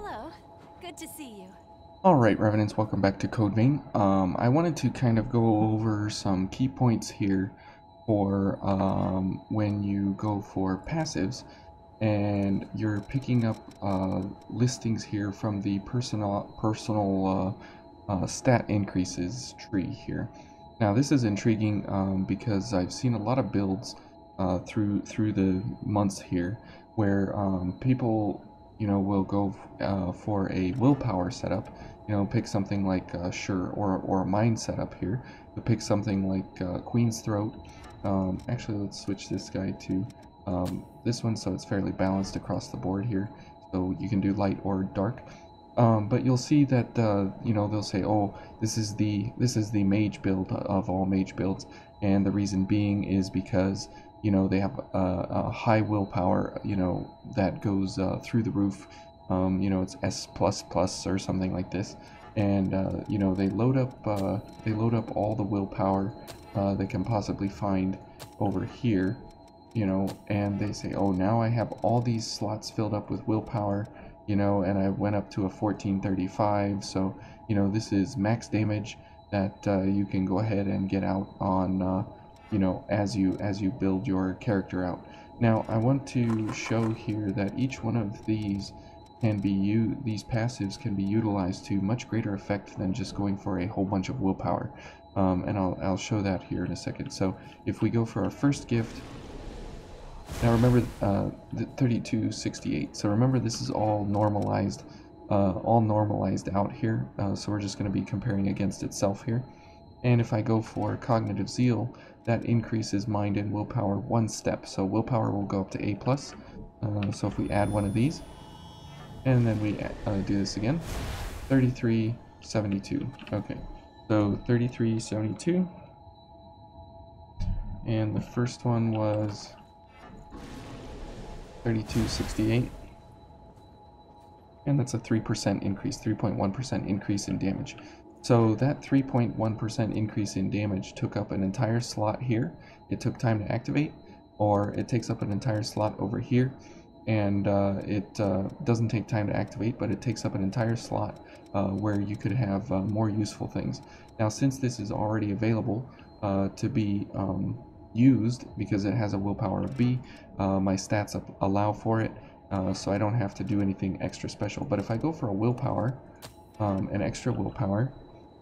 Hello. Good to see you. Alright, Revenants, welcome back to Code Vein. I wanted to kind of go over some key points here for when you go for passives and you're picking up listings here from the personal stat increases tree here. Now this is intriguing because I've seen a lot of builds through the months here where people will go for a willpower setup, pick something like sure, or a mind setup here, but pick something like Queen's Throat. Actually, let's switch this guy to this one so it's fairly balanced across the board here, so you can do light or dark. But you'll see that they'll say, oh, this is the mage build of all mage builds, and the reason being is because they have a high willpower that goes through the roof. It's S++ or something like this, and they load up all the willpower they can possibly find over here, and they say, oh, now I have all these slots filled up with willpower, and I went up to a 1435, so this is max damage that you can go ahead and get out on as you build your character out. Now I want to show here that each one of these these passives can be utilized to much greater effect than just going for a whole bunch of willpower, and I'll show that here in a second. So if we go for our first gift, now remember the 3268, so remember this is all normalized out here, so we're just going to be comparing against itself here. And if I go for cognitive zeal, that increases mind and willpower one step, so willpower will go up to A+. So if we add one of these, and then we do this again, 3372. Okay, so 3372, and the first one was 3268, and that's a 3% increase, 3.1% increase in damage. So that 3.1% increase in damage took up an entire slot here. It took time to activate, or it takes up an entire slot over here, and it doesn't take time to activate, but it takes up an entire slot where you could have more useful things. Now, since this is already available to be used because it has a willpower of B, my stats allow for it, so I don't have to do anything extra special. But if I go for a willpower, an extra willpower,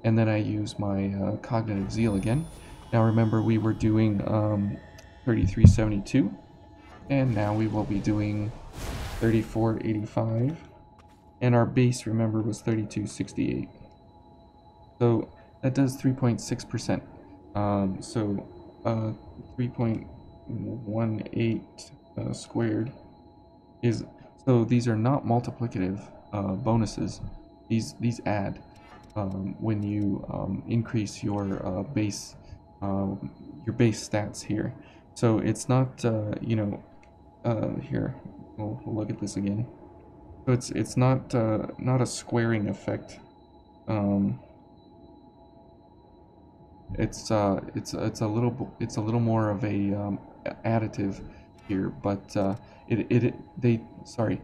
and then I use my cognitive zeal again. Now remember, we were doing 3372, and now we will be doing 3485, and our base, remember, was 3268. So that does 3.6%. So 3.18 squared is, so these are not multiplicative bonuses. These add when you increase your base stats here. So it's not here we'll look at this again. So it's not a squaring effect. It's a little more of a additive here, but sorry.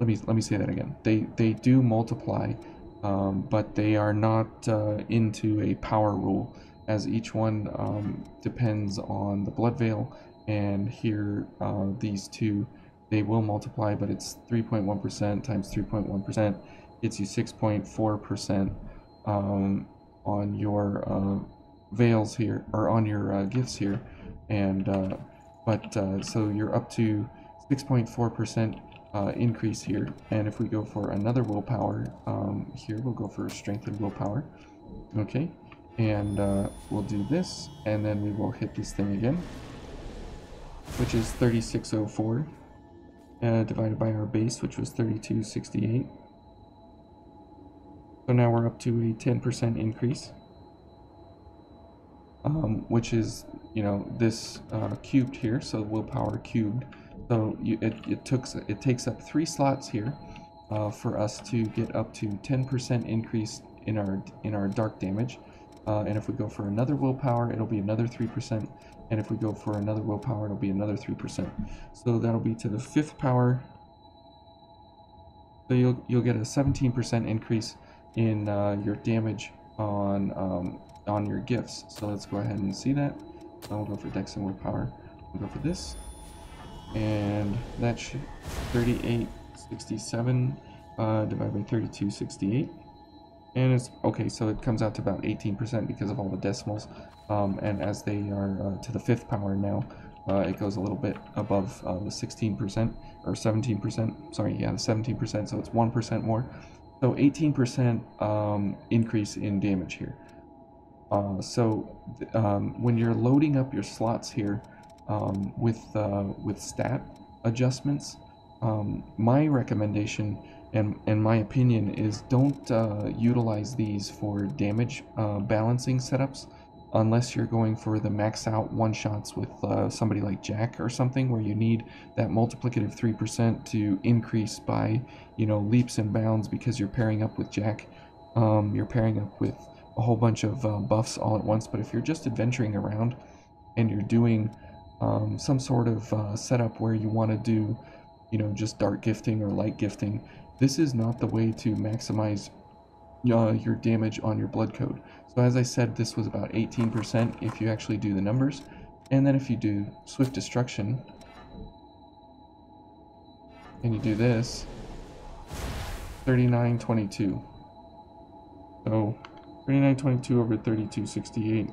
Let me say that again. They do multiply, but they are not into a power rule, as each one depends on the blood veil. And here, these two, they will multiply, but it's 3.1% times 3.1% gets you 6.4% on your veils here, or on your gifts here, and so you're up to 6.4% increase here. And if we go for another willpower, here we'll go for strengthened willpower. Okay, and we'll do this, and then we will hit this thing again, which is 3604 divided by our base, which was 3268. So now we're up to a 10% increase, which is this cubed here, so willpower cubed. So it takes up 3 slots here for us to get up to 10% increase in our dark damage. And if we go for another willpower, it'll be another 3%. And if we go for another willpower, it'll be another 3%. So that'll be to the 5th power So you'll get a 17% increase in your damage on your gifts. So let's go ahead and see that. So we'll go for Dex and Willpower. We'll go for this, and that should 3867 divided by 3268. And it's okay, so it comes out to about 18% because of all the decimals. And as they are to the 5th power now, it goes a little bit above the 16% or 17%. Sorry, yeah, the 17%, so it's 1% more. So 18% increase in damage here. When you're loading up your slots here with stat adjustments, my recommendation and my opinion is don't utilize these for damage balancing setups unless you're going for the max out one-shots with somebody like Jack or something, where you need that multiplicative 3% to increase by, you know, leaps and bounds because you're pairing up with Jack. You're pairing up with a whole bunch of buffs all at once. But if you're just adventuring around and you're doing some sort of setup where you want to do, you know, just dark gifting or light gifting, this is not the way to maximize your damage on your blood code. So as I said, this was about 18% if you actually do the numbers, and then if you do Swift Destruction and you do this, 3922. So 3922 over 3268.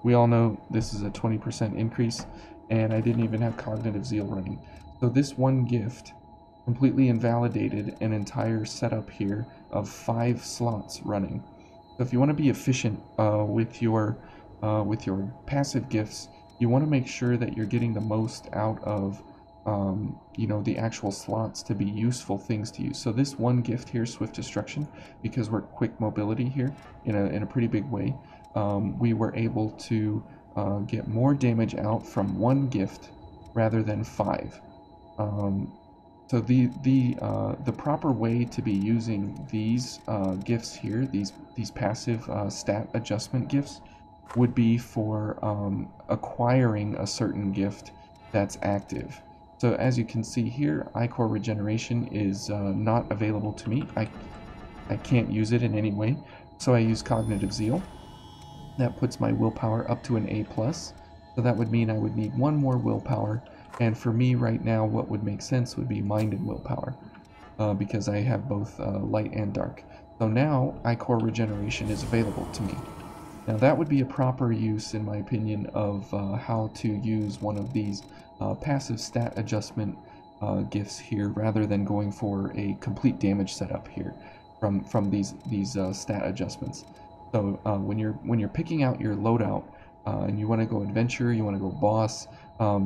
We all know this is a 20% increase, and I didn't even have Cognitive Zeal running. So this one gift completely invalidated an entire setup here of 5 slots running. So if you want to be efficient with your passive gifts, you want to make sure that you're getting the most out of you know, the actual slots to be useful things to use. So this one gift here, Swift Destruction, because we're quick mobility here in a pretty big way, we were able to get more damage out from one gift rather than 5. So the proper way to be using these gifts here, these passive stat adjustment gifts, would be for acquiring a certain gift that's active. So as you can see here, iCore Regeneration is not available to me. I can't use it in any way. So I use Cognitive Zeal. That puts my willpower up to an A+. So that would mean I would need one more willpower. And for me right now, what would make sense would be Mind and Willpower, because I have both light and dark. So now iCore Regeneration is available to me. Now that would be a proper use, in my opinion, of how to use one of these passive stat adjustment gifts here, rather than going for a complete damage setup here from these stat adjustments. So when you're picking out your loadout and you want to go adventure, you want to go boss,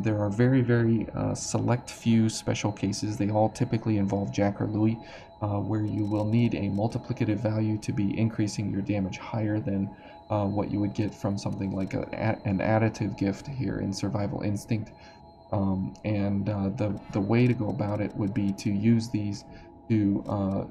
there are very select few special cases. They all typically involve Jack or Louis, where you will need a multiplicative value to be increasing your damage higher than what you would get from something like an additive gift here in Survival Instinct. The way to go about it would be to use these to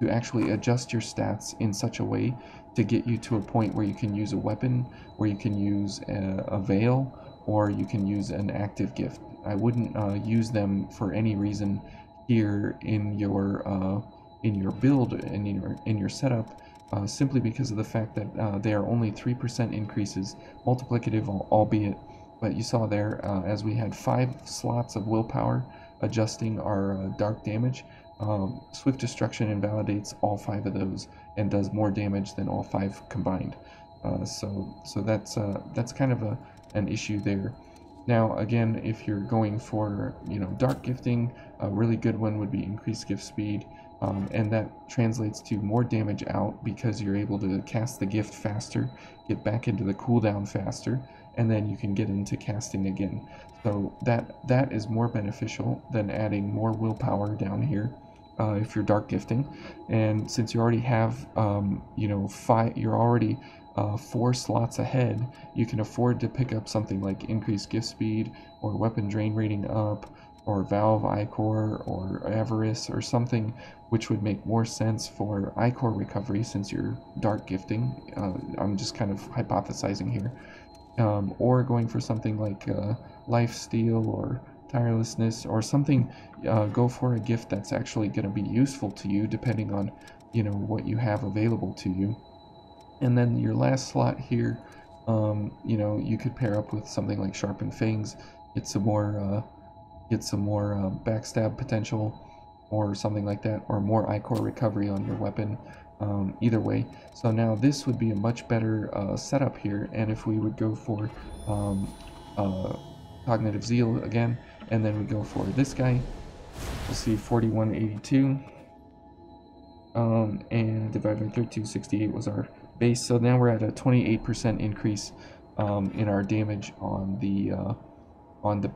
actually adjust your stats in such a way to get you to a point where you can use a weapon, where you can use a veil, or you can use an active gift. I wouldn't use them for any reason here in your build and in your setup, simply because of the fact that they are only 3% increases, multiplicative albeit. But you saw there, as we had 5 slots of willpower adjusting our dark damage, Swift Destruction invalidates all 5 of those and does more damage than all 5 combined. So that's kind of an issue there. Now again, if you're going for, you know, dark gifting, a really good one would be increased gift speed, and that translates to more damage out because you're able to cast the gift faster, get back into the cooldown faster, and then you can get into casting again. So that is more beneficial than adding more willpower down here if you're dark gifting. And since you already have you know, you're already 4 slots ahead, you can afford to pick up something like increased gift speed, or weapon drain rating up, or Valve iCore, or Avarice, or something which would make more sense for iCore recovery since you're dark gifting. I'm just kind of hypothesizing here. Or going for something like Lifesteal or tirelessness, or something. Go for a gift that's actually going to be useful to you, depending on, you know, what you have available to you. And then your last slot here, you know, you could pair up with something like Sharpened Fangs, get some more backstab potential, or something like that, or more I-Core recovery on your weapon. Either way, so now this would be a much better setup here. And if we would go for Cognitive Zeal again, and then we go for this guy, we'll see 4182, and divided by 3268 was our base. So now we're at a 28% increase in our damage on the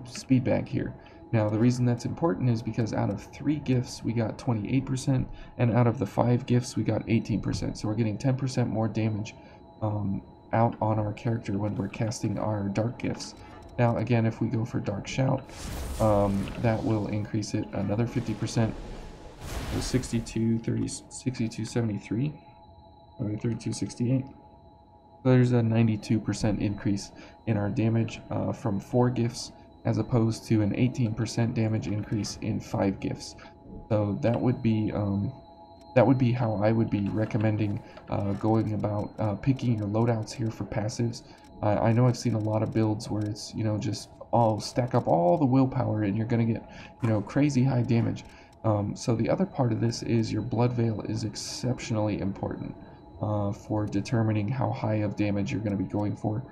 speed bag here. Now the reason that's important is because out of 3 gifts we got 28%, and out of the 5 gifts we got 18%. So we're getting 10% more damage out on our character when we're casting our dark gifts. Now again, if we go for Dark Shout, that will increase it another 50%. So 6273 or 3268. So there's a 92% increase in our damage from 4 gifts, as opposed to an 18% damage increase in 5 gifts. So that would be how I would be recommending going about picking your loadouts here for passives. I know I've seen a lot of builds where it's, you know, just all stack up all the willpower and you're gonna get, you know, crazy high damage. So the other part of this is your blood veil is exceptionally important for determining how high of damage you're going to be going for.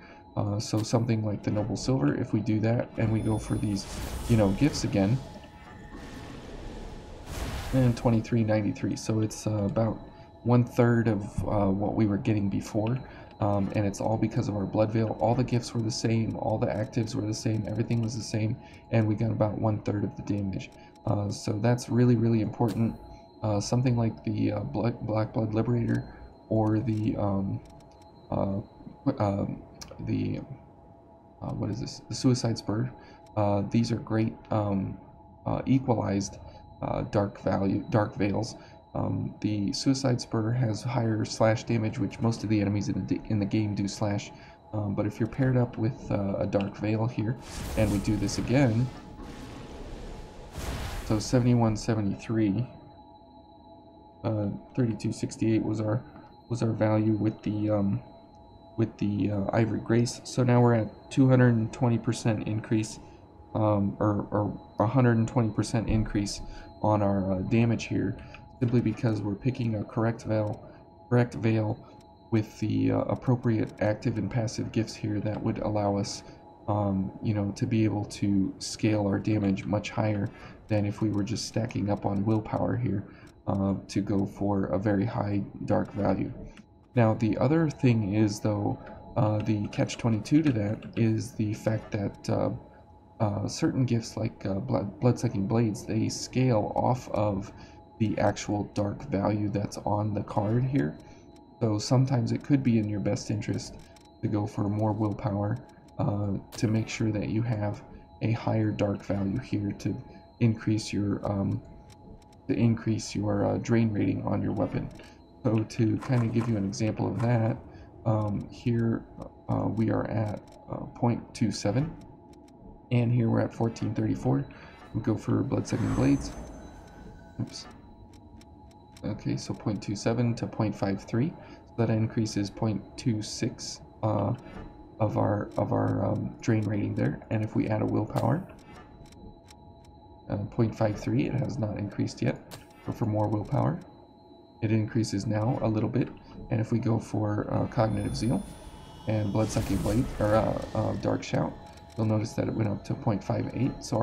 So something like the Noble Silver, if we do that and we go for these, you know, gifts again, and 2393, so it's about 1/3 of what we were getting before, and it's all because of our blood veil. All the gifts were the same, all the actives were the same, everything was the same, and we got about 1/3 of the damage. So that's really, really important. Something like the Black Blood Liberator, or the what is this? The Suicide Spur. These are great equalized dark veils. The Suicide Spur has higher slash damage, which most of the enemies in the game do slash. But if you're paired up with a dark veil here, and we do this again, so 7173, 3268 was our value with the Ivory Grace. So now we're at 220% increase, or 120% increase on our damage here, simply because we're picking a correct veil with the appropriate active and passive gifts here that would allow us, you know, to be able to scale our damage much higher than if we were just stacking up on willpower here to go for a very high dark value. Now the other thing is, though, the catch-22 to that is the fact that certain gifts like blood-sucking blades, they scale off of the actual dark value that's on the card here. So sometimes it could be in your best interest to go for more willpower to make sure that you have a higher dark value here to increase your drain rating on your weapon. So to kind of give you an example of that, here we are at 0.27, and here we're at 1434. We go for blood-sucking blades. Oops. Okay, so 0.27 to 0.53. So that increases 0.26 of our drain rating there. And if we add a willpower, 0.53, it has not increased yet. Go for more willpower. It increases now a little bit. And if we go for Cognitive Zeal and Blood-Sucking Blade, or Dark Shout, you'll notice that it went up to 0.58. So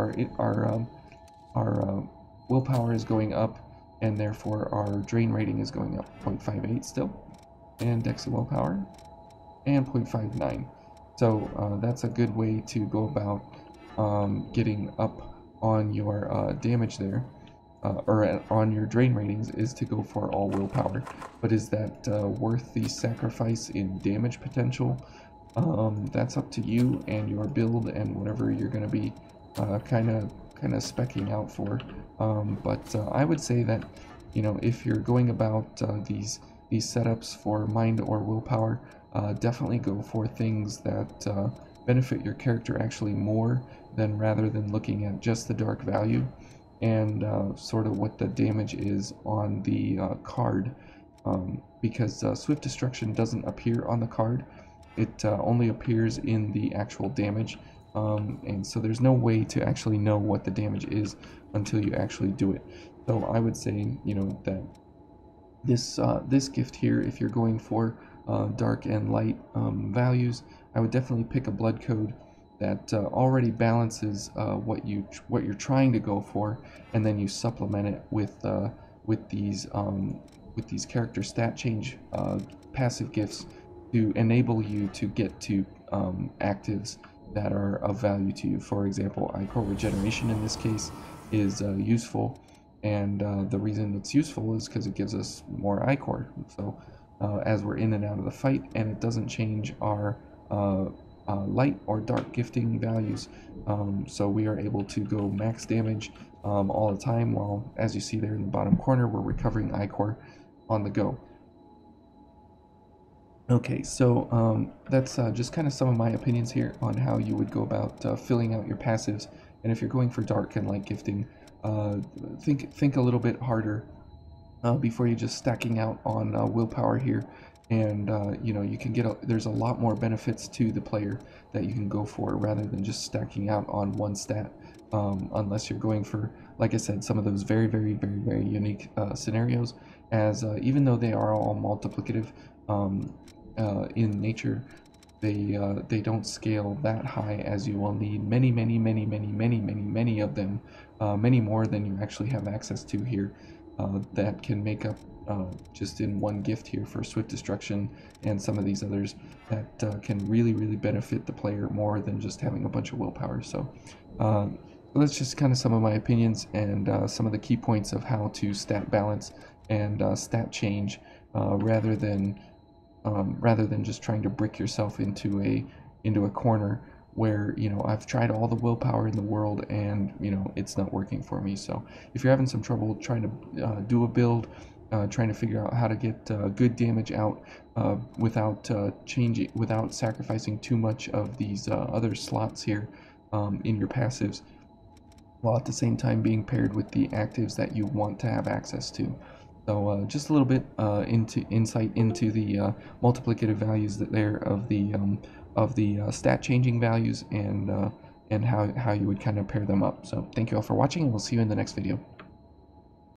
our willpower is going up, and therefore our drain rating is going up 0.58 still, and Dex and Willpower, and 0.59. So that's a good way to go about getting up on your damage there, or on your drain ratings, is to go for all willpower. But is that worth the sacrifice in damage potential? That's up to you and your build and whatever you're going to be kind of speccing out for. But I would say that, you know, if you're going about these setups for mind or willpower, definitely go for things that benefit your character actually more than rather than looking at just the dark value and sort of what the damage is on the card, because Swift Destruction doesn't appear on the card. It only appears in the actual damage, and so there's no way to actually know what the damage is until you actually do it. So I would say, you know, that this gift here, if you're going for dark and light values, I would definitely pick a blood code that already balances what you're trying to go for, and then you supplement it with these character stat change passive gifts to enable you to get to actives that are of value to you. For example, iCore Regeneration in this case is useful, and the reason it's useful is because it gives us more iCore. So as we're in and out of the fight, and it doesn't change our light or dark gifting values, so we are able to go max damage all the time, while, as you see there in the bottom corner, we're recovering iCore on the go. Okay, so that's just kind of some of my opinions here on how you would go about filling out your passives. And if you're going for dark and light gifting, think a little bit harder before you just stacking out on willpower here. And you know, you can get there's a lot more benefits to the player that you can go for rather than just stacking out on one stat, unless you're going for, like I said, some of those very unique scenarios, as even though they are all multiplicative in nature, they don't scale that high, as you will need many of them, many more than you actually have access to here, that can make up just in one gift here for Swift Destruction and some of these others that can really benefit the player more than just having a bunch of willpower. So that's just kind of some of my opinions and some of the key points of how to stat balance and stat change, rather than just trying to brick yourself into a corner where, you know, I've tried all the willpower in the world and, you know, it's not working for me. So if you're having some trouble trying to do a build, trying to figure out how to get good damage out without without sacrificing too much of these other slots here in your passives, while at the same time being paired with the actives that you want to have access to. So just a little bit into insight into the multiplicative values that there of the stat changing values, and how you would kind of pair them up. So thank you all for watching, and we'll see you in the next video.